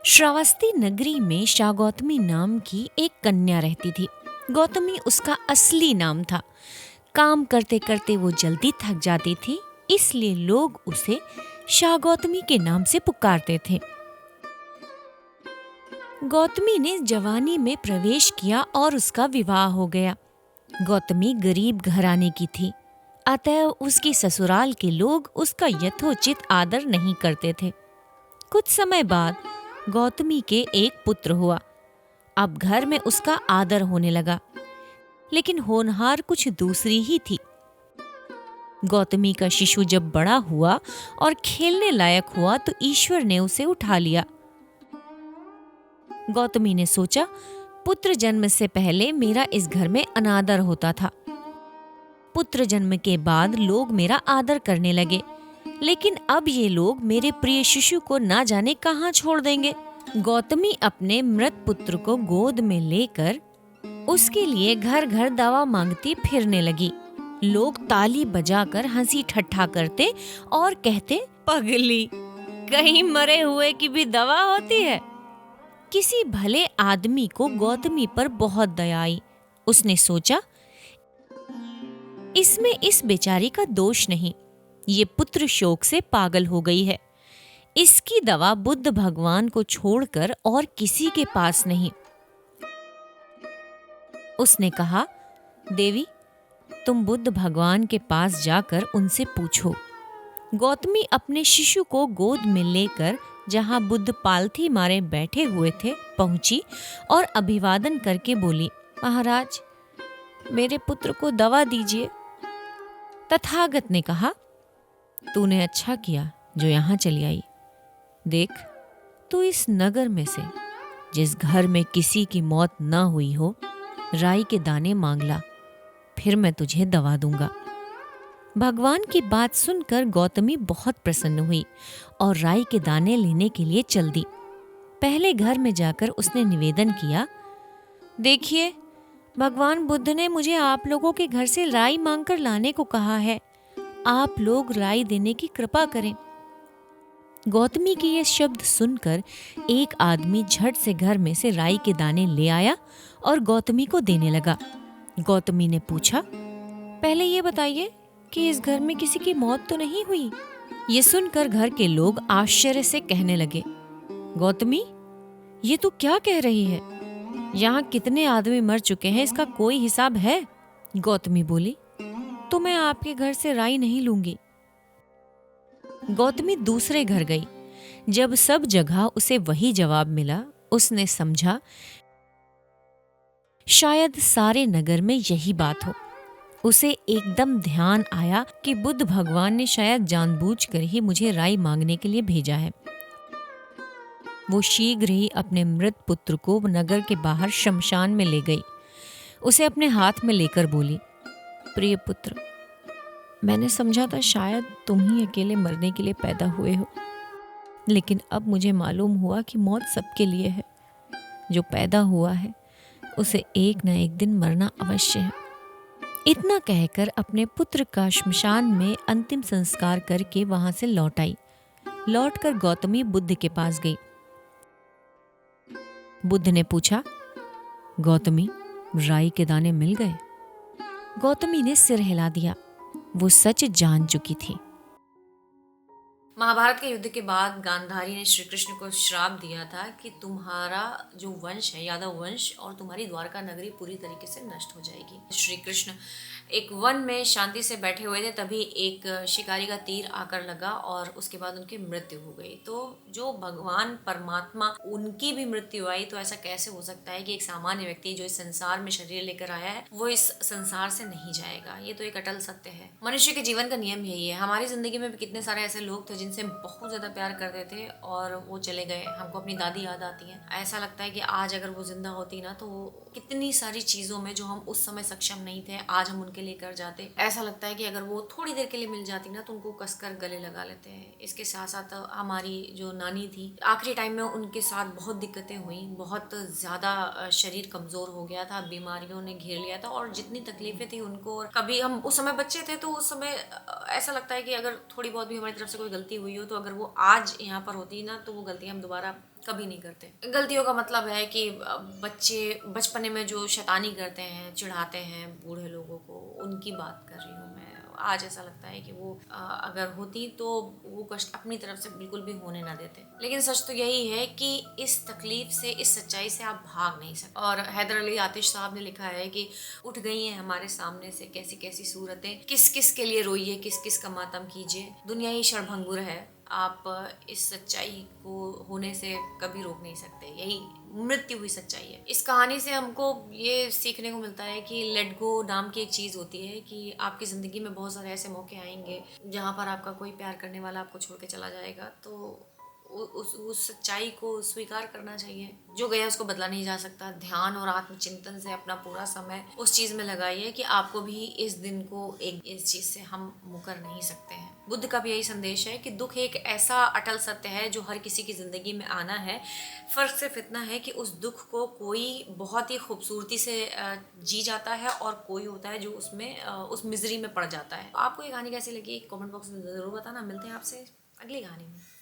श्रावस्ती नगरी में शाह गौतमी नाम की एक कन्या रहती थी। गौतमी उसका असली नाम था। काम करते करते वो जल्दी थक जाती थी, इसलिए लोग उसे शाह गौतमी के नाम से पुकारते थे। गौतमी ने जवानी में प्रवेश किया और उसका विवाह हो गया। गौतमी गरीब घराने की थी, अतः उसकी ससुराल के लोग उसका यथोचित आदर नहीं करते थे। कुछ समय बाद गौतमी के एक पुत्र हुआ। अब घर में उसका आदर होने लगा, लेकिन होनहार कुछ दूसरी ही थी। गौतमी का शिशु जब बड़ा हुआ और खेलने लायक हुआ तो ईश्वर ने उसे उठा लिया। गौतमी ने सोचा, पुत्र जन्म से पहले मेरा इस घर में अनादर होता था। पुत्र जन्म के बाद लोग मेरा आदर करने लगे, लेकिन अब ये लोग मेरे प्रिय शिशु को ना जाने कहाँ छोड़ देंगे। गौतमी अपने मृत पुत्र को गोद में लेकर उसके लिए घर घर दवा मांगती फिरने लगी। लोग ताली बजाकर हंसी ठट्ठा करते और कहते, पगली, कहीं मरे हुए की भी दवा होती है। किसी भले आदमी को गौतमी पर बहुत दया आई। उसने सोचा, इसमें इस बेचारी का दोष नहीं, ये पुत्र शोक से पागल हो गई है। इसकी दवा बुद्ध भगवान को छोड़कर और किसी के पास नहीं। उसने कहा, देवी, तुम बुद्ध भगवान के पास जाकर उनसे पूछो। गौतमी अपने शिशु को गोद में लेकर जहां बुद्ध पालथी मारे बैठे हुए थे पहुंची और अभिवादन करके बोली, महाराज, मेरे पुत्र को दवा दीजिए। तथागत ने कहा, तूने अच्छा किया जो यहाँ चली आई। देख, तू इस नगर में से जिस घर में किसी की मौत न हुई हो, राई के दाने मांग ला, फिर मैं तुझे दवा दूंगा। भगवान की बात सुनकर गौतमी बहुत प्रसन्न हुई और राई के दाने लेने के लिए चल दी। पहले घर में जाकर उसने निवेदन किया, देखिए, भगवान बुद्ध ने मुझे आप लोगों के घर से राई मांगकर लाने को कहा है। आप लोग राई देने की कृपा करें। गौतमी के ये शब्द सुनकर एक आदमी झट से घर में से राई के दाने ले आया और गौतमी को देने लगा। गौतमी ने पूछा, पहले ये बताइए कि इस घर में किसी की मौत तो नहीं हुई? ये सुनकर घर के लोग आश्चर्य से कहने लगे, गौतमी, ये तू क्या कह रही है? यहाँ कितने आदमी मर चुके हैं, इसका कोई हिसाब है? गौतमी बोली, तो मैं आपके घर से राई नहीं लूंगी। गौतमी दूसरे घर गई। जब सब जगह उसे वही जवाब मिला, उसने समझा शायद सारे नगर में यही बात हो। उसे एकदम ध्यान आया कि बुद्ध भगवान ने शायद जानबूझकर ही मुझे राई मांगने के लिए भेजा है। वो शीघ्र ही अपने मृत पुत्र को नगर के बाहर शमशान में ले गई। उसे अपने हाथ में लेकर बोली, प्रिय पुत्र, मैंने समझा था शायद तुम ही अकेले मरने के लिए पैदा हुए हो, लेकिन अब मुझे मालूम हुआ कि मौत सबके लिए है। जो पैदा हुआ है उसे एक न एक दिन मरना अवश्य है। इतना कहकर अपने पुत्र का श्मशान में अंतिम संस्कार करके वहां से लौट आई। लौटकर गौतमी बुद्ध के पास गई। बुद्ध ने पूछा, गौतमी, राई के दाने मिल गए? गौतमी ने सिर हिला दिया। वो सच जान चुकी थी। महाभारत के युद्ध के बाद गांधारी ने श्री कृष्ण को श्राप दिया था कि तुम्हारा जो वंश है, यादव वंश, और तुम्हारी द्वारका नगरी पूरी तरीके से नष्ट हो जाएगी। श्री कृष्ण एक वन में शांति से बैठे हुए थे, तभी एक शिकारी का तीर आकर लगा और उसके बाद उनकी मृत्यु हो गई। तो जो भगवान परमात्मा, उनकी भी मृत्यु आई, तो ऐसा कैसे हो सकता है कि एक सामान्य व्यक्ति जो इस संसार में शरीर लेकर आया है वो इस संसार से नहीं जाएगा? ये तो एक अटल सत्य है। मनुष्य के जीवन का नियम यही है। हमारी जिंदगी में भी कितने सारे ऐसे लोग थे जिनसे बहुत ज्यादा प्यार करते थे और वो चले गए। हमको अपनी दादी याद आती है। ऐसा लगता है कि आज अगर वो जिंदा होती ना, तो कितनी सारी चीजों में जो हम उस समय सक्षम नहीं थे, आज हम उनके लिए कर जाते। ऐसा लगता है कि अगर वो थोड़ी देर के लिए मिल जाती ना, तो उनको कसकर गले लगा लेते हैं। इसके साथ साथ हमारी जो नानी थी, आखिरी टाइम में उनके साथ बहुत दिक्कतें हुई। बहुत ज्यादा शरीर कमजोर हो गया था, बीमारियों ने घेर लिया था और जितनी तकलीफें थी उनको। और कभी हम उस समय बच्चे थे, तो उस समय ऐसा लगता है कि अगर थोड़ी बहुत भी हमारी तरफ से कोई गलती हुई हो, तो अगर वो आज यहाँ पर होती ना, तो वो गलती हम दोबारा कभी नहीं करते। गलतियों का मतलब है कि बच्चे बचपने में जो शैतानी करते हैं, चिढ़ाते हैं बूढ़े लोगों को, उनकी बात कर रही हूँ मैं। आज ऐसा लगता है कि वो अगर होती तो वो कष्ट अपनी तरफ से बिल्कुल भी होने ना देते। लेकिन सच तो यही है कि इस तकलीफ से, इस सच्चाई से आप भाग नहीं सकते। और हैदर अली आतिश साहब ने लिखा है कि उठ गई हैं हमारे सामने से कैसी कैसी सूरतें, किस किस के लिए रोइए, किस किस का मातम कीजिए। दुनिया ही क्षणभंगुर है, आप इस सच्चाई को होने से कभी रोक नहीं सकते। यही मृत्यु हुई सच्चाई है। इस कहानी से हमको ये सीखने को मिलता है कि लेट गो नाम की एक चीज़ होती है कि आपकी ज़िंदगी में बहुत सारे ऐसे मौके आएंगे जहाँ पर आपका कोई प्यार करने वाला आपको छोड़ के चला जाएगा। तो उस सच्चाई को स्वीकार करना चाहिए। जो गया उसको बदला नहीं जा सकता। ध्यान और आत्मचिंतन से अपना पूरा समय उस चीज़ में लगाइए कि आपको भी इस दिन को एक इस चीज़ से हम मुकर नहीं सकते हैं। बुद्ध का भी यही संदेश है कि दुख एक ऐसा अटल सत्य है जो हर किसी की ज़िंदगी में आना है। फ़र्क सिर्फ इतना है कि उस दुख को कोई बहुत ही खूबसूरती से जी जाता है और कोई होता है जो उसमें उस मिजरी में पड़ जाता है। आपको ये कहानी कैसी लगी कमेंट बॉक्स में ज़रूर बताना। मिलते हैं आपसे अगली कहानी में।